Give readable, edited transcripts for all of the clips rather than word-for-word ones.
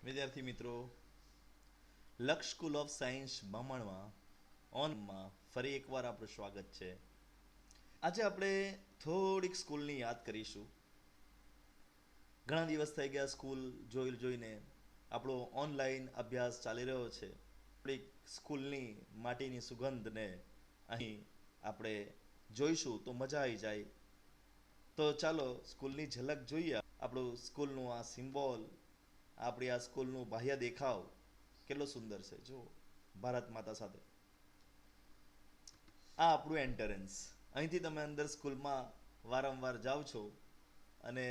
વિદ્યાર્થી મિત્રો, લક્ષ સ્કૂલ ઓફ સાયન્સ બામણમાં ઓનમાં ફરી એકવાર આપણું સ્વાગત છે. આજે આપણે થોડીક સ્કૂલની યાદ કરીશું. ઘણા દિવસ થઈ ગયા સ્કૂલ જોઈને. આપણો ઓનલાઈન અભ્યાસ ચાલી રહ્યો છે. થોડીક સ્કૂલની માટીની સુગંધને અહીં આપણે જોઈશું તો મજા આવી જાય. તો ચાલો સ્કૂલની ઝલક જોઈએ. આપણું સ્કૂલનું આ સિમ્બોલ, આપણી આ સ્કૂલનું બાહ્ય દેખાવ કેટલો સુંદર છે. જો ભારત માતા સાથે આ આપણું એન્ટરન્સ. અહીંથી તમે અંદર સ્કૂલમાં વારંવાર જાઓ છો અને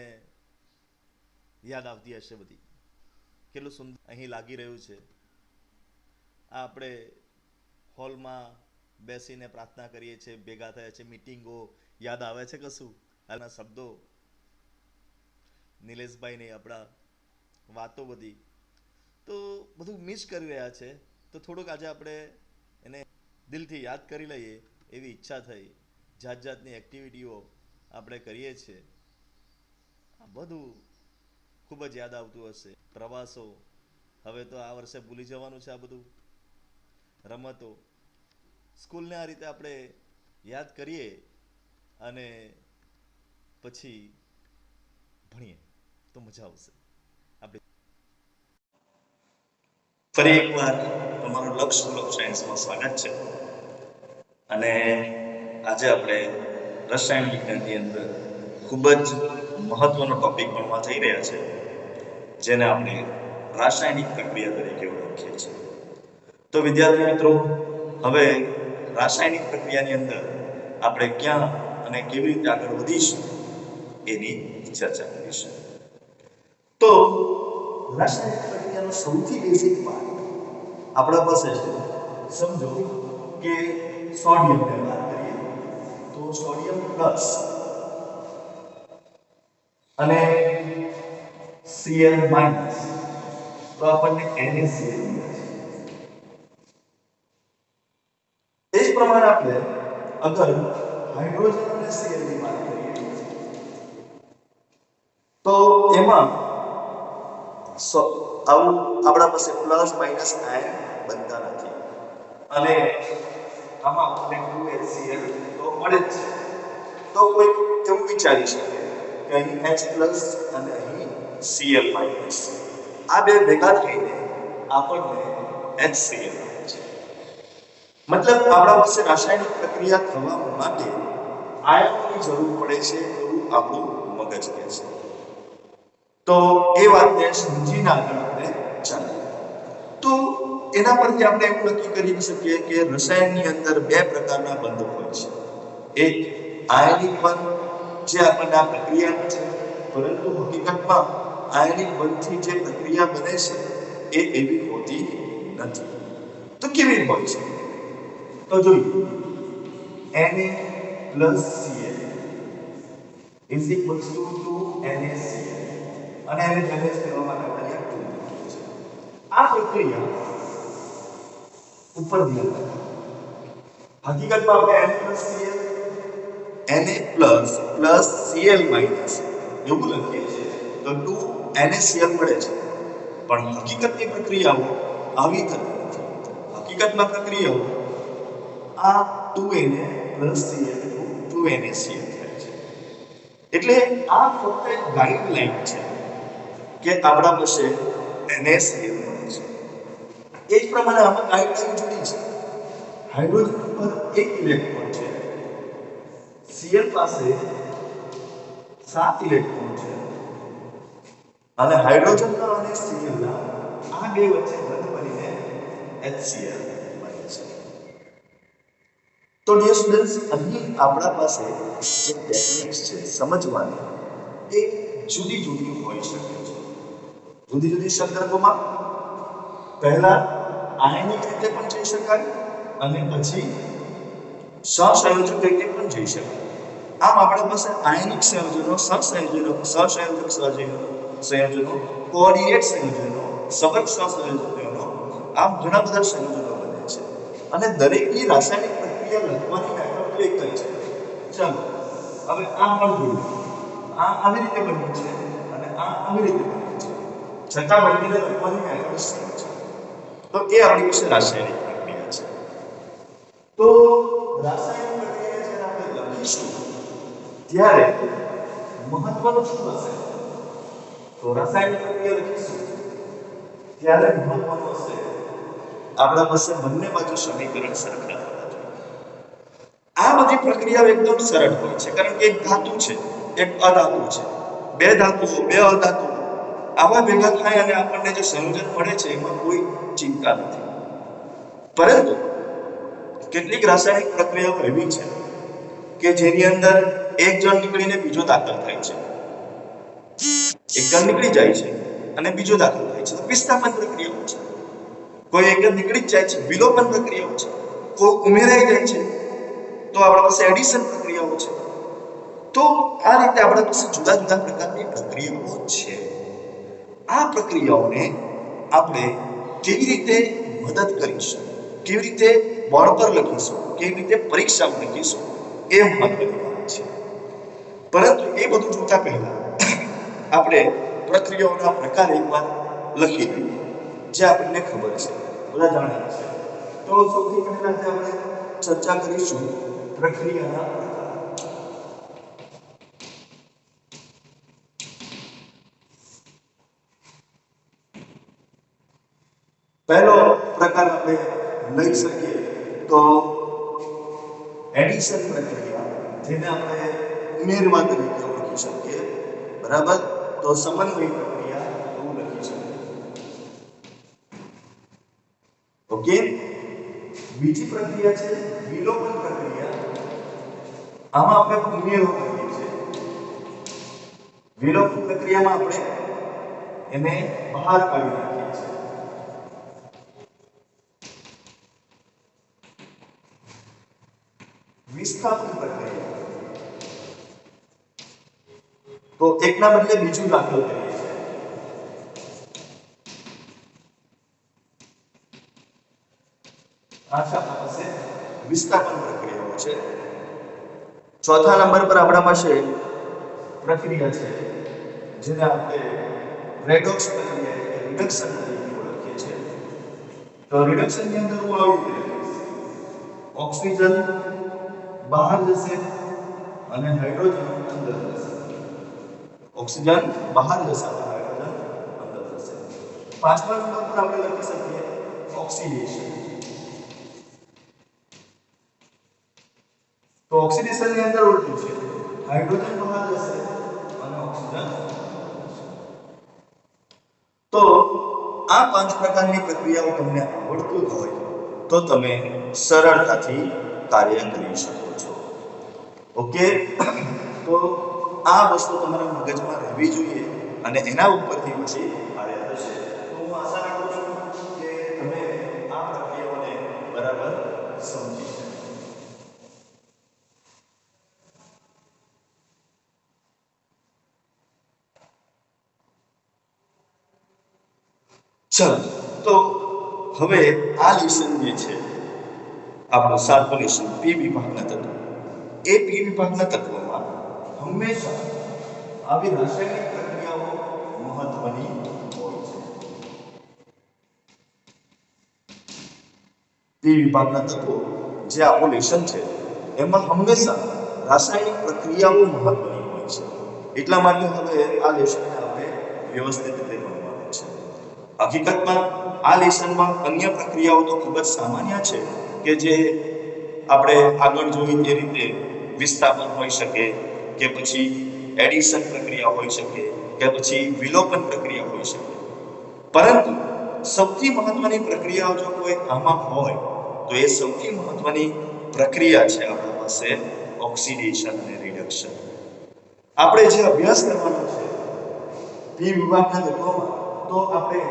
યાદ આવતી હશે બધી. કેટલું સુંદર અહીં લાગી રહ્યું છે. આ આપણે હોલમાં બેસીને પ્રાર્થના કરીએ છીએ, ભેગા થયા છે, મિટિંગો યાદ આવે છે કશું? હાલના શબ્દો નિલેશભાઈ ને આપણા વાતો બધી તો બધું મિસ કરી રહ્યા છે. તો થોડુંક આજે આપણે એને દિલથી યાદ કરી લઈએ એવી ઈચ્છા થઈ. જાત જાતની એક્ટિવિટીઓ આપણે કરીએ છીએ. આ બધું ખૂબ જ યાદ આવતું હશે. પ્રવાસો હવે તો આ વર્ષે ભૂલી જવાનું છે. આ બધું રમતો સ્કૂલને આ રીતે આપણે યાદ કરીએ અને પછી ભણીએ તો મજા આવશે. ફરી એકવાર તમારું લક્ષ સ્કૂલ ઓફ સાયન્સમાં સ્વાગત છે. અને આજે આપણે રસાયણ વિજ્ઞાનની અંદર ખૂબ જ મહત્વનો ટોપિક ભણવા જઈ રહ્યા છે, જેને આપણે રાસાયણિક પ્રક્રિયા તરીકે ઓળખીએ છીએ. તો વિદ્યાર્થી મિત્રો, હવે રાસાયણિક પ્રક્રિયાની અંદર આપણે ક્યાં અને કેવી રીતે આગળ વધીશું એની ચર્ચા કરીશું. તો રાસાયણિક પ્રક્રિયાનો સૌથી બેસિક પાર્ટ આપણા પાસે છે. સમજો કે સોડિયમને વાત કરીએ તો સોડિયમ પ્લસ અને Cl માઇનસ, તો આપણને NaCl મળે છે. એ જ પ્રમાણે આપણે અગર હાઇડ્રોજન અને Cl ની વાત કરીએ તો એમાં આવું આપણા પાસે પ્લસ માઇનસ આયન બનતા નથી અને આમાં આપણને 2HCl તો મળે જ છે. તો કોઈ એવું વિચારી શકે કે અહીં H પ્લસ અને અહીં Cl માઇનસ, આ બે ભેગા થઈને આપણને HCl મળે છે. મતલબ આપણા પાસે રાસાયણિક પ્રક્રિયા થવા માટે આયનની જરૂર પડે છે એવું આપણું મગજ કહે છે. તો એ વાતને સમજીને આગળ આપણે ચાલીએ તો એના પરથી આપણે એવું નક્કી કરી શકીએ કે રસાયણની અંદર બે પ્રકારના બંધ હોય છે. એક આયનિક બંધ, જે આપણને આ પ્રક્રિયા છે, પરંતુ હકીકતમાં આયનિક બંધથી જે પ્રક્રિયા બને છે એ એવી હોતી નથી. તો કેવી હોય છે? તો જોઈએ, Na+Cl is equals to 2NaCl અને એને બેલેન્સ કરવા માટે આપણે 2 મૂકીએ છીએ. આ પ્રક્રિયા ઉપર ધ્યાન રાખો. હકીકતમાં આપણે Na+Cl એવું લખીએ છીએ તો 2NaCl મળે છે. પણ હકીકતની પ્રક્રિયાઓ આવી થતી નથી. હકીકતમાં પ્રક્રિયાઓ આ 2Na+Cl 2NaCl થાય છે. એટલે આ ફક્ત એક ગાઈડલાઈન છે કે આપણા પાસે NaCl મળે છે. એ જ પ્રમાણે આમાં ગાઈડલાઈન જુદી છે. હાઇડ્રોજન પર એક ઇલેક્ટ્રોન છે, Cl પાસે 7 ઇલેક્ટ્રોન છે અને હાઇડ્રોજનના અને Clના આ બે વચ્ચે બંધ બનીને HCl બને છે. તો ડિયર સ્ટુડન્ટ્સ, અહીં આપણા પાસે જે ટેકનિક્સ છે સમજવાની એ જુદી જુદી હોઈ શકે છે. જુદી જુદી સંદર્ભોમાં પહેલા આયનિક રીતે પણ જઈ શકાય અને પછી સહસંયોજક રીતે પણ જઈ શકાય. આમ આપણા પાસે આયનિક સંયોજનો, સંયોજનો, કોઓર્ડિનેટ સંયોજનો, સબંધ સહસંયોજનો, આમ ઘણા બધા સંયોજનો બને છે અને દરેકની રાસાયણિક પ્રક્રિયા લખવાની મેથડ એક જ છે. ચાલો હવે આ પણ જોઈએ. આ આવી રીતે બન્યું છે અને આ આવી રીતે બન્યું છે. છતાં બંનેને લખવાની મેથડ સેમ છે. તો એ આપણી પાસે રાસાયણિક પ્રક્રિયા છે. તો રાસાયણિક પ્રક્રિયા જ્યારે આપણે લખીશું ત્યારે મહત્વનું શું હશે? તો રાસાયણિક પ્રક્રિયા લખીશું ત્યારે મહત્વનું હશે આપણા પાસે બંને બાજુ સમીકરણ સરખા હોવા જોઈએ. આ બધી પ્રક્રિયાઓ એકદમ સરળ હોય છે કારણ કે એક ધાતુ છે, એક અધાતુ છે, બે ધાતુઓ, બે અધાતુઓ આવા ભેગા થાય અને આપણને જે સંયોજન મળે છે એમાં કોઈ ચિંતા નથી. પરંતુ કેટલીક રાસાયણિક પ્રક્રિયાઓ એવી છે કે જેની અંદર એક જણ નીકળીને બીજો દાખલ થાય છે, એક જણ નીકળી જાય છે અને બીજો દાખલ થાય છે, તો વિસ્થાપન પ્રક્રિયાઓ છે. કોઈ એક જણ નીકળી જ જાય છે, વિલોપન પ્રક્રિયાઓ છે. કોઈ ઉમેરાઈ જાય છે તો આપણા પાસે એડિશન પ્રક્રિયાઓ છે. તો આ રીતે આપણા પાસે જુદા જુદા પ્રકારની પ્રક્રિયાઓ છે. આ પ્રક્રિયાઓને આપણે કેવી રીતે મદદ કરીશું, કેવી રીતે બોર્ડ પર લખીશું, કેવી રીતે પરીક્ષામાં લખીશું એ મહત્વની વાત છે. પરંતુ એ બધું જોતા પહેલા આપણે પ્રક્રિયાઓના પ્રકાર એકવાર લખી દઈએ જે આપણને ખબર છે, બધા જાણે છે. તો સૌથી પહેલા આપણે ચર્ચા કરીશું પ્રક્રિયાના પ્રકાર. પહેલો પ્રકાર આપણે લઈ શકીએ તો એડિશન પ્રક્રિયા, જેને આપણે ઉમેરવા તરીકે ઓળખી શકીએ. બરાબર? તો સમન્વય પ્રક્રિયા એવું લખી શકીએ. ઓકે. બીજી પ્રક્રિયા છે વિલોપન પ્રક્રિયા. આમાં આપણે ઉમેરો કરીએ છીએ. વિલોપન પ્રક્રિયામાં આપણે એને બહાર કાઢી નાખીએ છીએ. વિસ્થાપન પ્રક્રિયા, તો એકના બદલે બીજું દાખલ કરીએ છીએ. આ આપણા પાસે વિસ્થાપન પ્રક્રિયાઓ છે. ચોથા નંબર પર આપણા પાસે પ્રક્રિયા છે જેને આપણે રેડોક્સ પ્રક્રિયા કે રિડક્શન તરીકે ઓળખીએ છીએ. તો રિડક્શન ની અંદર હું આવી રીતે લખીશ: ઓક્સિજન બહાર જશે અને હાઇડ્રોજન અંદર જશે. ઓક્સિજન બહાર જશે અને હાઇડ્રોજન અંદર જશે. પાંચમા નંબર પર આપણે લખી શકીએ ઓક્સિડેશન. તો ઓક્સિડેશન ની અંદર ઉલટું છે, હાઇડ્રોજન બહાર જશે અને ઓક્સિજન. તો આ પાંચ પ્રકારની પ્રક્રિયાઓ તમને આવડતું હોય તો તમે સરળતાથી કાર્ય કરી શકો છો. ઓકે. તો આ વસ્તુ તમારા મગજમાં રહેવી જોઈએ અને એના ઉપરથી પછી કાર્ય થશે. તો હું આશા રાખું છું કે તમે આ પ્રક્રિયાઓને બરાબર સમજી શકો. ચાલો, તો હવે આ લેસન જે છે આપણું 7મું લેસન પી વિભાગના તત્વો. એ પી વિભાગના તત્વોમાં હંમેશા આવી રાસાયણિક પ્રક્રિયાઓ મહત્વની હોય છે. પી વિભાગના તત્વો જે આપણું લેસન છે એમાં હંમેશા રાસાયણિક પ્રક્રિયાઓ મહત્વની હોય છે. એટલા માટે હવે આ લેસનને આપણે વ્યવસ્થિત રીતે ભણવાનું છે. હકીકતમાં આ લેસનમાં અન્ય પ્રક્રિયાઓ તો ખૂબ જ સામાન્ય છે કે જે આપણે આગળ જોઈ એ રીતે વિસ્થાપન હોઈ શકે કે પછી એડિશન પ્રક્રિયા હોઈ શકે કે પછી વિલોપન પ્રક્રિયા હોઈ શકે. પરંતુ સૌથી મહત્વની પ્રક્રિયાઓ જો કોઈ આમાં હોય તો એ સૌથી મહત્વની પ્રક્રિયા છે આપણા પાસે ઓક્સિડેશન અને રિડક્શન. આપણે જે અભ્યાસ કરવાનો છે પી વિભાગના તત્વોમાં, તો આપણે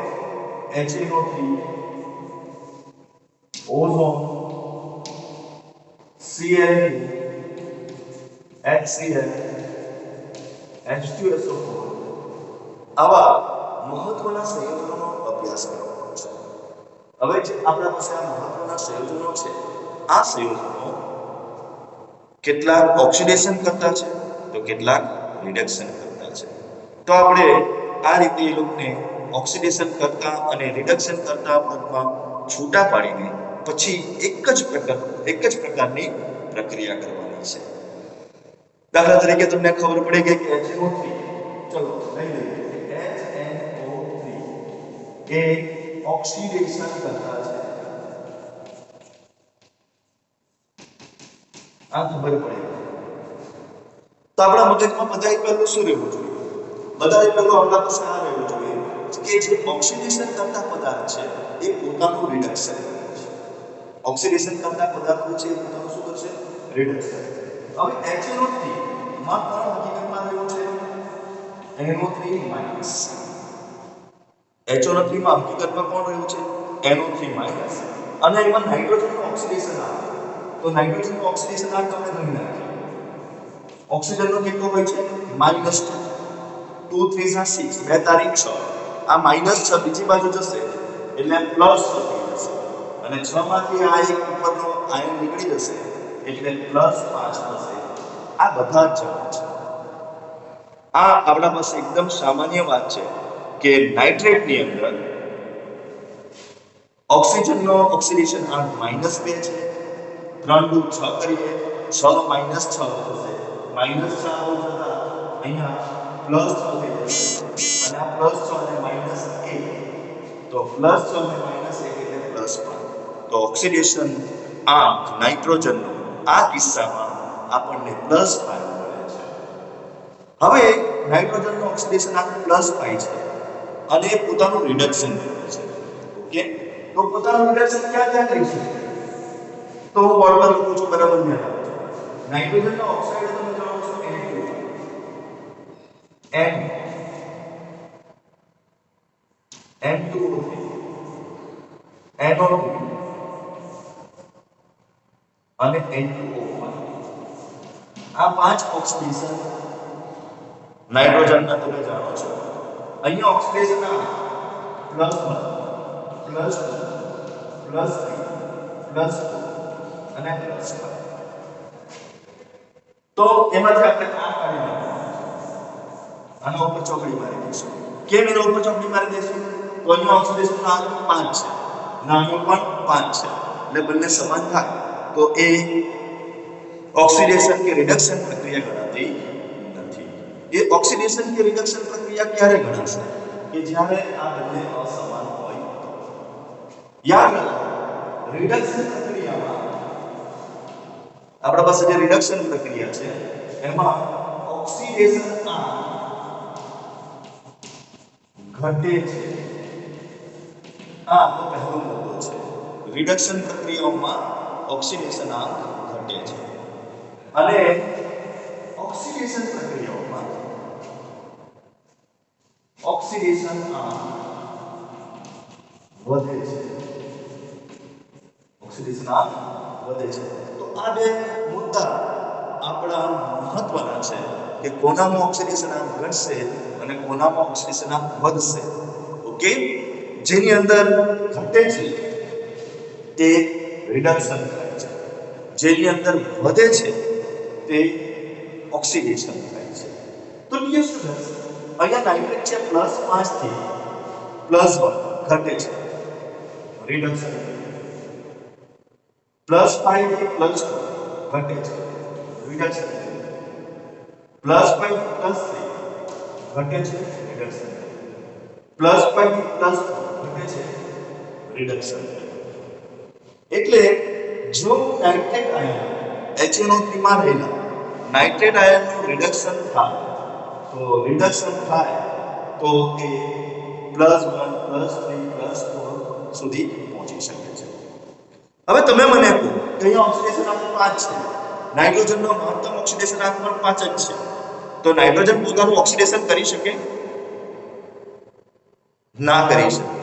HNO3, ozone, Cl2, HCl, H2SO4 આવા મહત્વના સંયોજનોનો અભ્યાસ કરવાનો છે. હવે જે આપણા પાસે આ મહત્વના સંયોજનો છે, આ સંયોજનો કેટલાક ઓક્સિડેશન કરતા છે તો કેટલાક રિડક્શન કરતા છે. તો આપણે આ રીતે એ લોકોને ઓક્સિડેશન કરતા અને રિડક્શન કરતા પદમાં છૂટા પાડીને પછી એક જ પ્રકારની પ્રક્રિયા કરવાની છે. દાખલા તરીકે તમને ખબર પડે કે HNO3 ચલો લઈ લઈએ HNO3 એ ઓક્સિડેશન કરતા છે. આ ખબર પડે તો આપણા મગજમાં બધાય પહેલું શું રહેવું જોઈએ? બધાય પહેલું આપણા પાસે આ રહેવું જોઈએ કે જે ઓક્સિડેશન કરતા પદાર્થ છે એ પોતાનું રિડક્શન કરે છે. ઓક્સિડેશન કરતા પદાર્થો છે એ પોતાનું શું કરશે? રિડક્શન. હવે HNO3 માં કોણ હકીકતમાં રહેવું છે? NO3 minus. HNO3 માં હકીકતમાં કોણ રહ્યું છે? NO3 minus. અને એમાં નાઇટ્રોજનનું ઓક્સિડેશન આવે તો નાઇટ્રોજનનું ઓક્સિડેશન આ તમે ગણી નાખીએ. ઓક્સિજનનો કેટલો હોય છે? -2. 2 3 6 2 તારીખ 6. આ -6 બીજી બાજુ જશે એટલે +6 થઈ જશે અને 6 માંથી આ એક ઉપરનો આયન નીકળી જશે એટલે +5 થશે. આ બધા જ જવાબ છે. આ આપણા પાસે એકદમ સામાન્ય વાત છે કે નાઇટ્રેટની અંદર ઓક્સિજનનો ઓક્સિડેશન આંક -2 છે. 3 × 6 કરીએ 6 - 6 થશે. -4 જતા અહીંયા +6 થઈ જશે અને આ +6 અને -1 તો +6 અને -1 એટલે +5. તો ઓક્સિડેશન આંક નાઇટ્રોજનનો આ કિસ્સામાં આપણને +5 મળે છે. હવે નાઇટ્રોજનનો ઓક્સિડેશન આંક +5 છે અને પોતાનું રિડક્શન કરે છે. ઓકે, તો પોતાનું રિડક્શન ક્યાં ક્યાં કરી શકે? તો હું બોર્ડમાં લખું છું, બરાબર ધ્યાન આપજો. નાઇટ્રોજનનો ઓક્સાઇડ તમે જાણો છો N2 N2O3 NO3 અને N2O1 આ 5 ઓક્સિડેશન નાઇટ્રોજનના તમે જાણો છો. અહીંયા ઓક્સિડેશન આ +1 +2 +3 +2 અને +5. તો એમાંથી આપણે આ કાઢી નાખીશું. આના ઉપર ચોકડી મારી દઈશું. કેમ એના ઉપર ચોકડી મારી દઈશું? તો અહીંયા ઓક્સિડેશન આંક 5 છે અને આનો પણ 5 છે એટલે બંને સમાન થાય તો એ ઓક્સિડેશન કે રિડક્શન પ્રક્રિયા ગણાતી નથી. એ ઓક્સિડેશન કે રિડક્શન પ્રક્રિયા ક્યારે ગણાશે? કે જ્યારે આ બંને અસમાન હોય તો. યાદ રાખો, રિડક્શન પ્રક્રિયામાં આપણા પાસે જે રિડક્શન પ્રક્રિયા છે એમાં ઓક્સિડેશન આંક ઘટે છે. આ તો પહેલો મુદ્દો છે. રિડક્શન પ્રક્રિયાઓમાં ઓક્સિડેશન આંક ઘટે છે અને ઓક્સિડેશન પ્રક્રિયાઓમાં ઓક્સિડેશન આંક વધે છે. ઓક્સિડેશન આંક વધે છે. તો આ બે મુદ્દા આપણા મહત્વના છે કે કોનામાં ઓક્સિડેશન આંક ઘટશે અને કોનામાં ઓક્સિડેશન આંક વધશે. ઓકે, જેની અંદર ઘટે છે તે રિડક્શન થાય છે, જેની અંદર વધે છે તે ઓક્સિડેશન થાય છે. તો નિયમ શું થશે? અહીંયા નાઇટ્રેટ છે +5 થી +1 ઘટે છે, રિડક્શન. +5 થી +2 ઘટે છે, રિડક્શન. +5 થી +3 ઘટે છે, રિડક્શન. +5 થી +4 ઘટે છે, રિડક્શન. એટલે જો નાઇટ્રેટ આયન HNO3 માં રહેલા નાઇટ્રેટ આયનનું રિડક્શન થાય તો એ +1 +3 +4 સુધી પહોંચી શકે છે. હવે તમે મને કહો કે અહીંયા ઓક્સિડેશન આંક 5 છે, નાઇટ્રોજનનો મહત્તમ ઓક્સિડેશન આંક પણ 5 જ છે, તો નાઇટ્રોજન પોતાનું ઓક્સિડેશન કરી શકે? ના કરી શકે.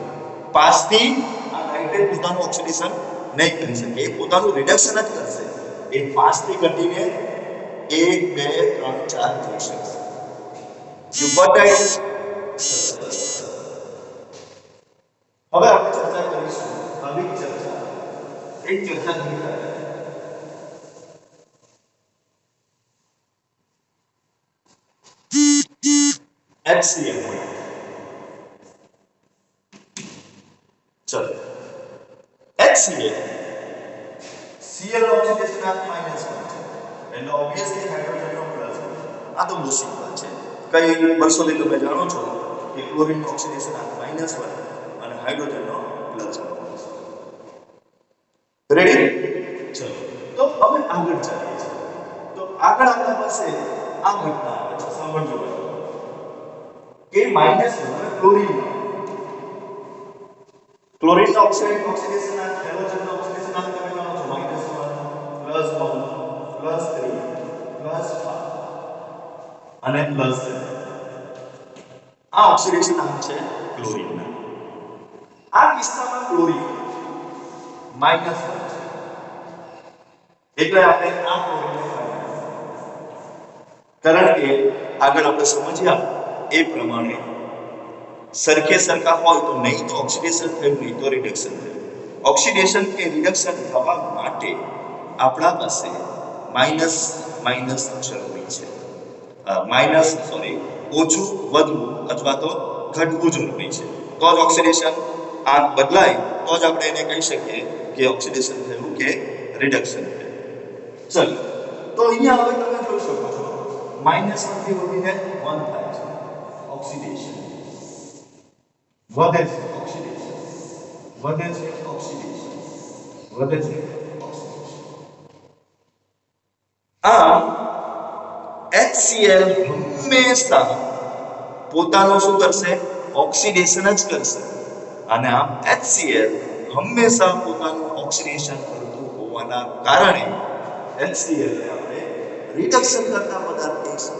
5 થી આ નાઇટ્રેટ પોતાનું ઓક્સિડેશન નહીં કરી શકે, એ પોતાનું રિડક્શન જ કરશે. એ 5 થી ઘટીને 1 2 3 4 થઈ શકશે. You got it? હવે આપણે ચર્ચા કરીશું આવી ચર્ચા એક ચર્ચા નહીં કરે HCl. ચલો HCl Cl નો ઓક્સિડેશન આંક -1 છે એટલે ઓબ્વિયસલી હાઇડ્રોજન નો પ્લસ આ તો બહુ સિમ્પલ છે કઈ વર્ષોથી તમે જાણો છો કે ક્લોરીન નો ઓક્સિડેશન આંક -1 અને હાઇડ્રોજન નો પ્લસ રેડી ચલો તો હવે આગળ ચાલીએ છીએ તો આગળ આપણા પાસે આ ઘટના આવે છે સાંભળજો કે -1 ક્લોરીન નો ઓક્સિડેશન આંક હાઇડ્રોજન નો ઓક્સિડેશન આંક તમે જાણો છો -1 +1 +3 +5 અને +7 આ ઓક્સિડેશન આંક છે ક્લોરીન ના આ કિસ્સામાં ક્લોરીન -1 છે એટલે આપણે આ ક્લોરીનને કારણ કે આગળ આપણે સમજ્યા એ પ્રમાણે સરખે સરખા હોય તો નહીં તો ઓક્સિડેશન થયું નહીં તો રિડક્શન થયું ઓક્સિડેશન કે રિડક્શન થવા માટે આપણા પાસે માઇનસ જરૂરી છે ઓછું વધવું અથવા તો ઘટવું જરૂરી છે તો જ ઓક્સિડેશન આંક બદલાય તો જ આપણે એને કહી શકીએ કે ઓક્સિડેશન થયું કે રિડક્શન થયું ચલો તો અહીંયા હવે તમે જોઈ શકો છો -1 થી વધીને 1 થાય છે ઓક્સિડેશન વધે છે ઓક્સિડેશન વધે છે ઓક્સિડેશન વધે છે ઓક્સિડેશન આ HCl હંમેશા પોતાનું શું કરશે ઓક્સિડેશન જ કરશે અને આમ HCl હંમેશા પોતાનું ઓક્સિડેશન કરતું હોવાના કારણે HCl ને આપણે રિડક્શન કરતા પદાર્થ કહીશું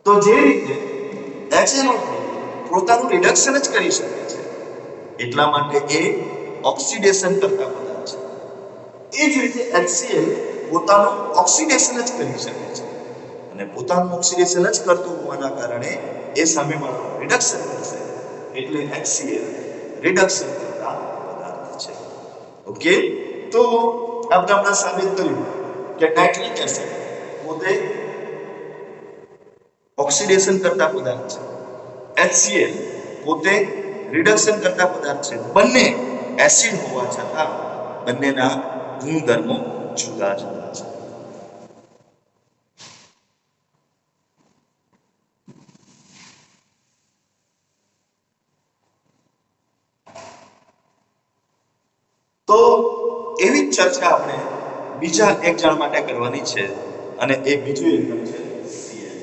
તો જે રીતે HNO3 પોતાનું રિડક્શન જ કરી શકે છે એટલા માટે એ ઓક્સિડેશન કરતા પદાર્થ છે એ જ રીતે HCl પોતાનું ઓક્સિડેશન જ કરી શકે છે અને પોતાનું ઓક્સિડેશન જ કરતું હોવાના કારણે એ સામેવાળાનું રિડક્શન કરશે એટલે HCl રિડક્શન કરતા પદાર્થ છે ઓકે તો આપણે હમણાં સાબિત કર્યું કે નાઇટ્રિક એસિડ પોતે ઓક્સિડેશન કરતા પદાર્થ છે HCl પોતે રિડક્શન કરતા પદાર્થ છે બંને એસિડ હોવા છતાં બંનેના ગુણધર્મો જુદા જુદા છે તો એવી ચર્ચા આપણે બીજા એક જણ માટે કરવાની છે અને એ બીજું એકમ છે Cl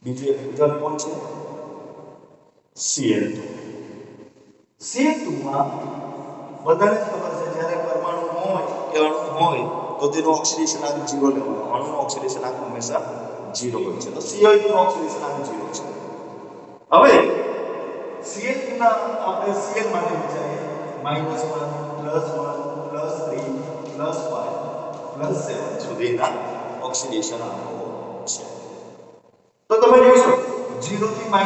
બીજું એક ઉદાહરણ કોણ છે Cl2 માં બધાને ખબર છે જ્યારે પરમાણુ હોય કે અણુ હોય તો તેનો ઓક્સિડેશન આંક 0 લેવાનો અણુનો ઓક્સિડેશન આંક હંમેશા 0 હોય છે તો Cl2 નો ઓક્સિડેશન આંક 0 છે હવે Cl2 ના આપણે Cl માટે વિચારીએ -1 +1 +3 +5 +7 સુધીના ઓક્સિડેશન આંકો છે તો તમે જોશો 0 થી -1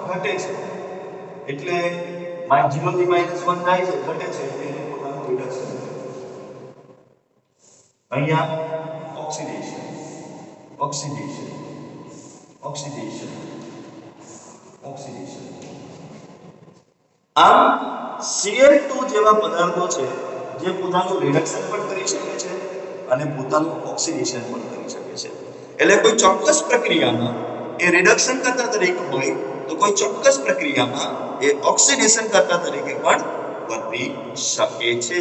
ઘટે છે એટલે 0 થી -1 જાય છે ઘટે છે એટલે પોતાનું રિડક્શન અહીંયા ઓક્સિડેશન ઓક્સિડેશન ઓક્સિડેશન ઓક્સિડેશન આમ Cl2 જેવા પદાર્થો છે જે પોતાનું રિડક્શન પણ કરી શકે છે અને પોતાનું ઓક્સિડેશન પણ કરી શકે છે એટલે કોઈ ચોક્કસ પ્રક્રિયામાં એ રિડક્શન કરતા તરીકે હોય તો કોઈ ચોક્કસ પ્રક્રિયામાં એ ઓક્સિડેશન કરતા તરીકે પણ વર્તી શકે છે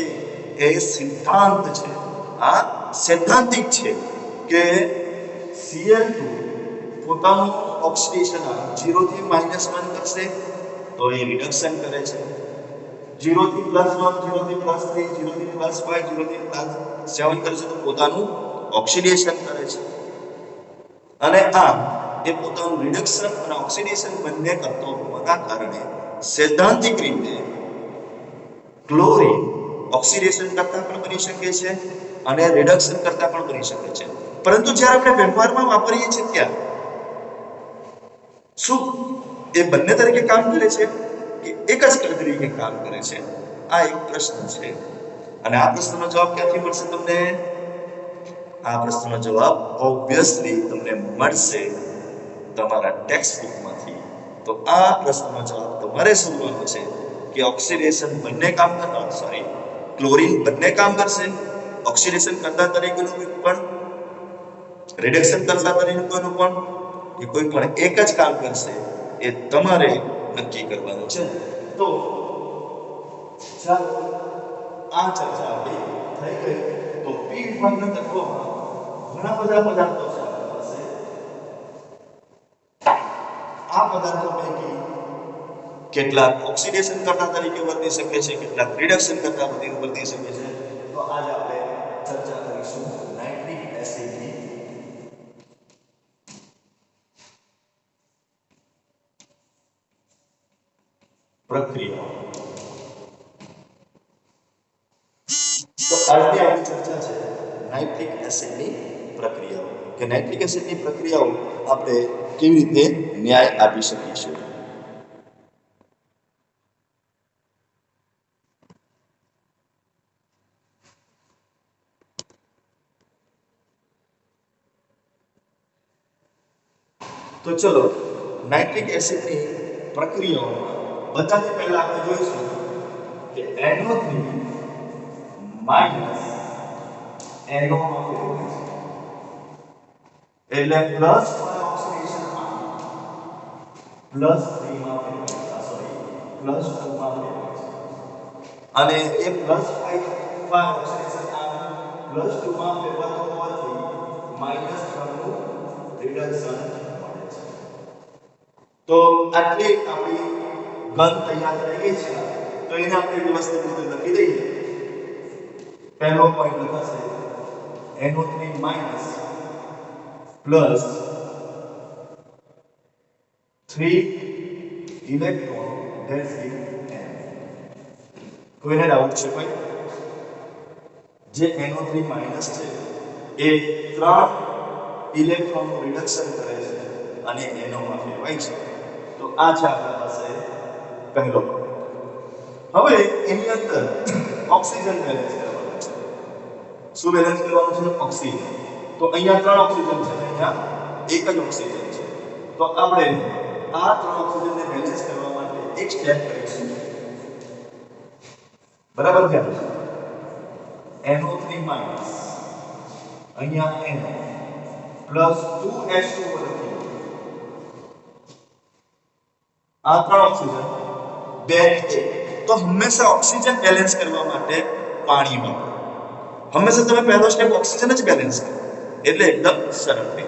એ સિદ્ધાંત છે આ સૈદ્ધાંતિક છે કે Cl2 પોતાનું ઓક્સિડેશન 0 થી -1 કરશે તો એ રિડક્શન કરે છે 0 થી +1 0 થી +3 0 થી +5 0 થી +7 કરશે તો પોતાનું ઓક્સિડેશન કરે છે અને આ એ પોતાનું રિડક્શન અને ઓક્સિડેશન બંને કરતો હોવાના કારણે સૈદ્ધાંતિક રીતે ક્લોરીન ઓક્સિડેશન કરતા પણ બની શકે છે અને રિડક્શન કરતા પણ બની શકે છે પરંતુ જ્યારે આપણે વ્યવહારમાં વાપરીએ છીએ ત્યારે શું એ બંને તરીકે કામ કરે છે કે એક જ તરીકે કામ કરે છે આ એક પ્રશ્ન છે અને આ પ્રશ્નનો જવાબ ક્યાંથી મળશે તમને આ પ્રશ્નનો જવાબ ઓબ્વિયસલી તમને મળશે તમારા ટેક્સ્ટ બુકમાંથી તો આ પ્રશ્નનો જવાબ તમારે શોધવાનો છે કે ઓક્સિડેશન બંને કામ કરતા સોરી ક્લોરીન બંને કામ કરશે ઓક્સિડેશન કરતા તરીકેનું પણ રિડક્શન કરતા તરીકેનું પણ કે કોઈ પણ એક જ કામ કરશે એ તમારે નક્કી કરવાનું છે તો ચાલો આ ચર્ચા આપણી થઈ ગઈ તો પી વિભાગના તત્વોમાં ઘણા બધા પદાર્થો છે આપણી પાસે આ પદાર્થો પૈકી કેટલાક ઓક્સિડેશન કરતા તરીકે વર્તી શકે છે કેટલાક રિડક્શન કરતા વર્તી શકે છે તો આજે આપણે ચર્ચા કરીશું નાઇટ્રિક એસિડની પ્રક્રિયા તો આજની આપણી ચર્ચા છે નાઇટ્રિક એસિડની પ્રક્રિયાઓ કે નાઇટ્રિક એસિડની પ્રક્રિયાઓ આપણે કેવી રીતે ન્યાય આપી શકીશું તો ચલો નાઇટ્રિક એસિડની પ્રક્રિયાઓમાં બધાથી પહેલા આપણે જોઈશું કે NO3 માઈનસ NO માં ફેરવાય છે એટલે પ્લસ ઓક્સિડેશન પ્લસ 3 માં ફેરવાય સોરી પ્લસ 2 માં ફેરવાય છે અને એ પ્લસ 5 ઓક્સિડેશન પ્લસ 2 માં ફેરવાતો હોવાથી માઈનસ 3 નું રિડક્શન તો આટલી આપણી ગન તૈયાર થઈ ગઈ છે તો એને આપણે વ્યવસ્થિત રીતે લખી દઈએ પહેલો પોઈન્ટ લખાશે NO3 minus plus 3 electron that's in N કોઈને ડાઉટ છે કોઈ જે NO3 માઈનસ છે એ 3 ઇલેક્ટ્રોનનું રિડક્શન કરે છે અને NO માં ફેરવાય છે તો આ છે આપણા પાસે પહેલો હવે એની અંદર ઓક્સિજન બેલેન્સ કરવાનું છે શું બેલેન્સ કરવાનું છે ઓક્સિજન તો અહીંયા 3 ઓક્સિજન છે અહીંયા એક જ ઓક્સિજન છે તો આપણે આ 3 ઓક્સિજનને બેલેન્સ કરવા માટે એક સ્ટેપ કરીશું બરાબર છે NO3 માઈનસ અહીંયા NO પ્લસ 2H2O લખી આ 3 ઓક્સિજન 2 તો હંમેશા ઓક્સિજન બેલેન્સ કરવા માટે પાણી વાપરો હંમેશા તમે પહેલો સ્ટેપ ઓક્સિજન જ બેલેન્સ કરો એટલે એકદમ સરળ છે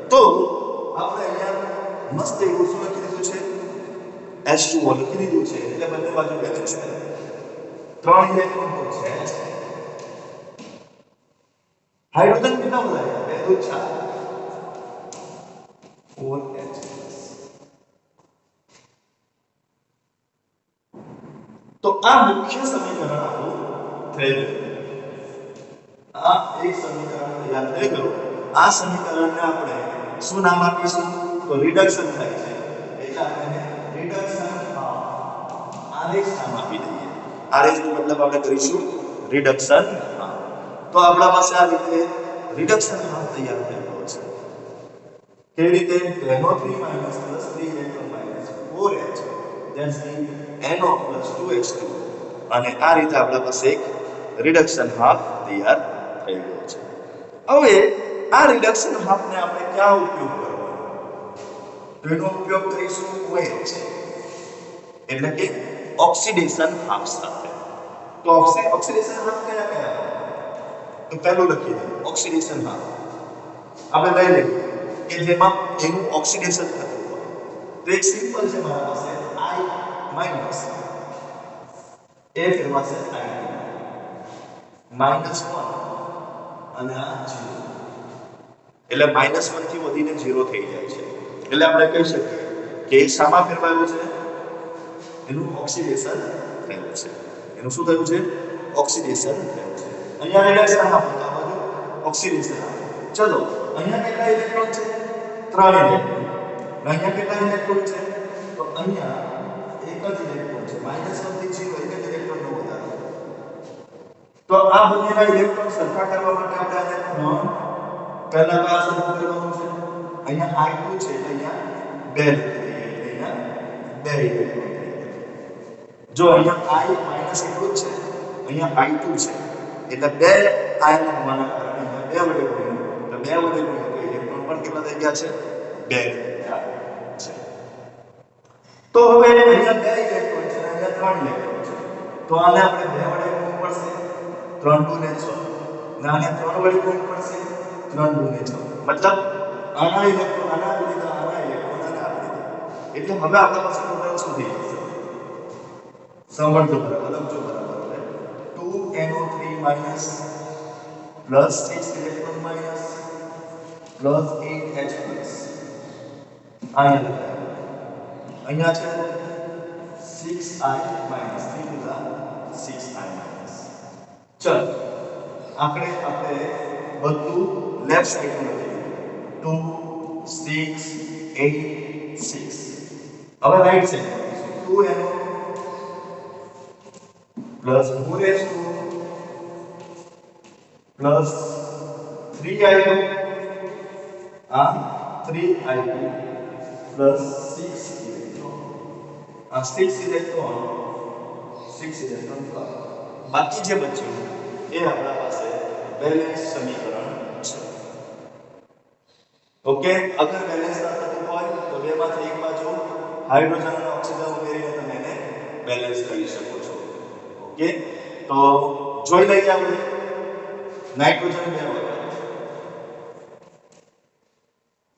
તો આપણે અહીંયા મસ્ત એવું શું લખી દીધું છે H2O લખી દીધું છે એટલે બંને બાજુ બેલેન્સ કરે 3 ઇલેક્ટ્રોન તો છે હાઇડ્રોજન કેટલા બધા છે બે તો 4 4H તો આ મુખ્ય સમીકરણ આપણું થઈ ગયું આ એક સમીકરણ તૈયાર થઈ ગયું આ સમીકરણને આપણે શું નામ આપીશું તો રિડક્શન થાય છે એટલે આપણે રિડક્શન આરએચ નામ આપી દઈએ આરએચ નો મતલબ આપણે કરીશું રિડક્શન તો આપણા પાસે આ રીતે રિડક્શન તૈયાર થઈ ગયો છે કેવી રીતે NO3 minus plus 3 electron minus 4H that's NO plus 2H2 અને આ રીતે આપણા પાસે એક રિડક્શન હાફ તૈયાર થઈ ગયો છે હવે આ રિડક્શન હાફને આપણે ક્યાં ઉપયોગ કરવાનો તો એનો ઉપયોગ કરીશું OH એટલે કે ઓક્સિડેશન હાફ સાથે તો ઓક્સિડેશન હાફ કયા કયા તો પહેલું લખી દઈએ ઓક્સિડેશન હાફ આપણે લઈ લઈએ કે જેમાં એનું ઓક્સિડેશન થતું હોય તો એક સિમ્પલ છે મારા પાસે I માઈનસ એ ફેરવાશે I -1 અને આ 0 એટલે -1 થી વધીને 0 થઈ જાય છે એટલે આપણે કહી શકીએ કે એ શામાં ફેરવાયું છે એનું ઓક્સિડેશન થયું છે એનું શું થયું છે ઓક્સિડેશન થયું છે અહીંયા રિડક્શન આપો તો આ બાજુ ઓક્સિડેશન ચલો અહીંયા કેટલા ઇલેક્ટ્રોન છે 3 ઇલેક્ટ્રોન અહીંયા કેટલા ઇલેક્ટ્રોન છે તો અહીંયા એક જ ઇલેક્ટ્રોન છે -1 થી 0 એક જ ઇલેક્ટ્રોન નો વધારો તો આ બંનેના ઇલેક્ટ્રોન સરખા કરવા માટે આપણે આને 3 પહેલા તો આ સરખું કરવાનું છે અહીંયા I2 છે એટલે અહીંયા 2 લખી દઈએ એટલે અહીંયા બે ઇલેક્ટ્રોન થઈ ગયા. જો અહીંયા I માઈનસ એટલું જ છે, અહીંયા I2 છે, એટલે બે આયન હોવાના કારણે અહીંયા બે વડે ગુણ્યું, એટલે બે વડે ગુણ્યું તો ઇલેક્ટ્રોન પણ કેટલા થઈ ગયા છે? બે થઈ ગયા છે. તો હવે અહીંયા બે ઇલેક્ટ્રોન છે, અહીંયા ત્રણ ઇલેક્ટ્રોન છે, તો આને આપણે બે વડે ગુણવું પડશે, 3 2 ને 6, અને આને 3 વડે ગુણવું પડશે, 3 2 ને 6, મતલબ આના ઇલેક્ટ્રોન આના લીધા, આના ઇલેક્ટ્રોન આના લીધા, એટલે હવે આપણા પાસે ટોટલ શું થઈ જશે? સમજો બરાબર, લખજો બરાબર. 2NO3 minus plus 6 electron minus plus 8H plus અહીંયા છે 6I minus 3 ગુણા 6I minus. ચલો આપણે બધું લેફ્ટ સાઈડ લખીએ. 2 6 8 6. હવે right side 2NO plus 4H2 plus 3I2 3I2 plus 6 electron 6 electron plus બાકી જે બચ્યું એ આપણા પાસે બેલેન્સ સમીકરણ છે. ઓકે, અગર બેલેન્સ ના થતું હોય તો બેમાંથી એક બાજુ હાઇડ્રોજન અને ઓક્સિજન ઉમેરીને તમે એને બેલેન્સ કરી શકો છો. ઓકે, તો જોઈ લઈએ આપણે નાઇટ્રોજન 2 વખત,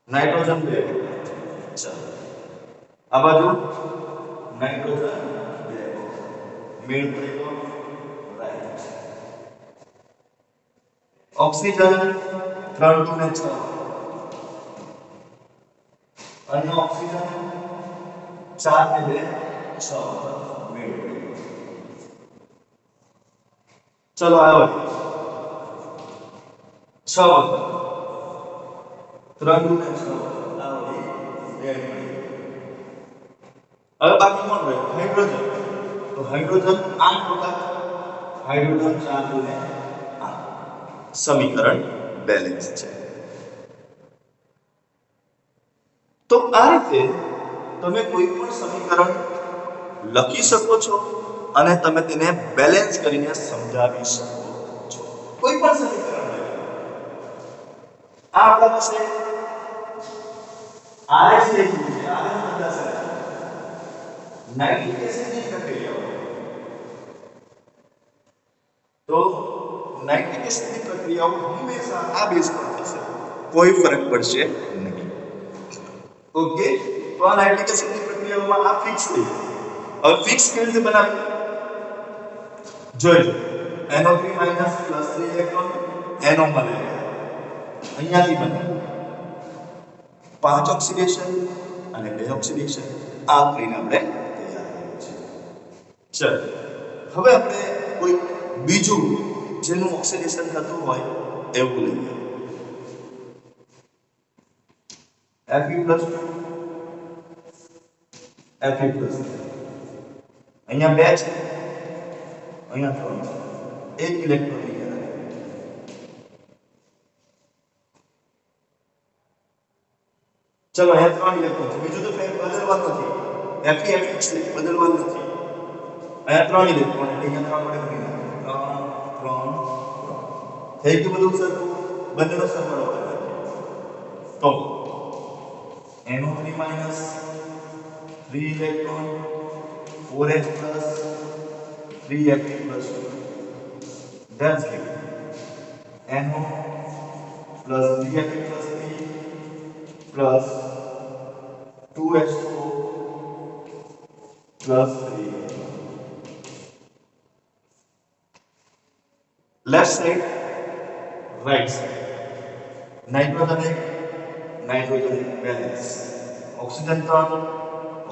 નાઇટ્રોજન 2 વખત. ચાલો આ બાજુ નાઇટ્રોજન 2 વખત મેળ પડી ગયો, રાઈટ. ઓક્સિજન 3 2 ને 6, અને ઓક્સિજન 4 ને 2 6 વખત મેળ પડી ગયો. ચલો આવ્યો 6 વખત 3 2 ને 6 વખત આવડી એડ પડી. હવે બાકી કોણ રહ્યું? હાઇડ્રોજન. તો હાઇડ્રોજન 8 વખત, હાઇડ્રોજન 4 2 ને 8. સમીકરણ બેલેન્સ છે. તો આ રીતે તમે કોઈ પણ સમીકરણ લખી શકો છો અને તમે તેને બેલેન્સ કરીને સમજાવી શકો છો. કોઈ પણ સમીકરણ લઈ આ આપણા પાસે RS લખ્યું છે, RS બધા છે નાઇટ્રિક એસિડની પ્રક્રિયા. તો નાઇટ્રિક એસિડની પ્રક્રિયાઓ હંમેશા આ બેઝ પર થશે, કોઈ ફરક પડશે નહીં. ઓકે, તો આ નાઇટ્રિક એસિડની પ્રક્રિયાઓમાં આ ફિક્સ થઈ ગયું. હવે ફિક્સ કેવી રીતે બનાવવું જોઈજો. NO3 plus 3 ઇલેક્ટ્રોન NO મળે, અહીંયાથી બને 5 ઓક્સિડેશન અને 2 ઓક્સિડેશન. આ કરીને આપણે તૈયાર કરીએ છીએ. ચલો હવે આપણે કોઈ બીજું જેનું ઓક્સિડેશન થતું હોય એવું લઈએ. Fe+2 Fe+2 અહીંયા 2 છે, અહીંયા 3 છે, 1 ઇલેક્ટ્રોન ની જરૂર. ચલો અહીંયા 3 ઇલેક્ટ્રોન છે, બીજું તો ફેર બદલવાનું નથી, Fe ફિક્સ છે, બદલવાનું નથી. અહીંયા 3 ઇલેક્ટ્રોન એટલે અહીંયા 3 વડે ગુણી નાખો, 3 3 થઈ ગયું બધું સરખું, બંનેનો સરવાળો કરી નાખીએ. તો NO3 minus 3 electron 4H plus 3Fe plus 2. That's given. NO plus 3Fe plus 3 plus 2H2 plus 3. Left side, right side. Nitrogen balance. Oxygen 3,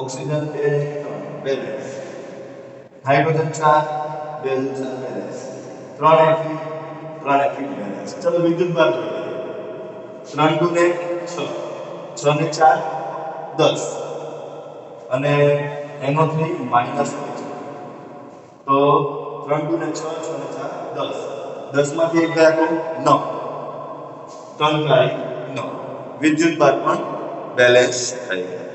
oxygen 2, balance. Hydrogen 4, balance balance. 3 Fe balance. चलो विद्युत बार જોઈએ. 3 2 ને 6, 6 ને 4 10, અને NO3 માઈનસ છે. તો 3 2 ને 6, 6 ને 4 10. 10 માંથી 1 ગયા તો 9. 3 9. વિદ્યુત બાર પણ બેલેન્સ થઈ ગયો.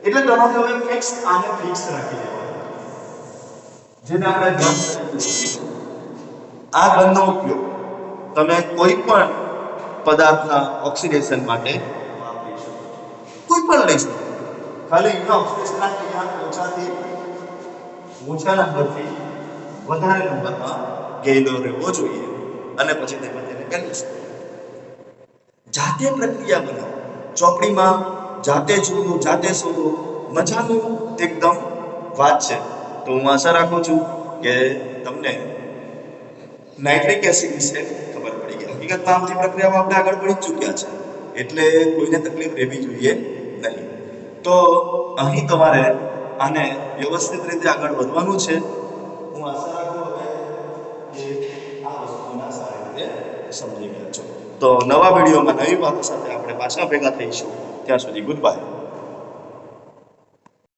એટલે તમારે હવે ફિક્સ આને ફિક્સ રાખી દેવાનું, જેને આપણે ઘન કહીએ. આ ઘનનો ઉપયોગ તમે કોઈ પણ પદાર્થના ઓક્સિડેશન માટે વાપરી શકો, કોઈ પણ લઈ શકો. ખાલી એના ઓક્સિડેશનના ક્રિયા ઓછા નંબરથી વધારે નંબરમાં ગયેલો રહેવો જોઈએ અને પછી તેમાં તેને બેલેન્સ કરો. જાતે પ્રક્રિયા બનાવો, ચોપડીમાં જાતે જુઓ, જાતે શોધો, મજાનું એકદમ વાત છે. તો હું આશા રાખું છું કે તમને નાઇટ્રિક એસિડ વિશે ખબર પડી ગઈ. હકીકતમાં આમથી પ્રક્રિયામાં આપણે આગળ પડી ચૂક્યા છે, એટલે કોઈને તકલીફ રહેવી જોઈએ નહીં. તો અહીં તમારે આને વ્યવસ્થિત રીતે આગળ વધવાનું છે. હું આશા રાખું હવે કે આ વસ્તુના સારી રીતે સમજી ગયા છો. તો નવા વિડીયોમાં નવી વાતો સાથે આપણે પાછા ભેગા થઈશું. ત્યાં સુધી ગુડ બાય.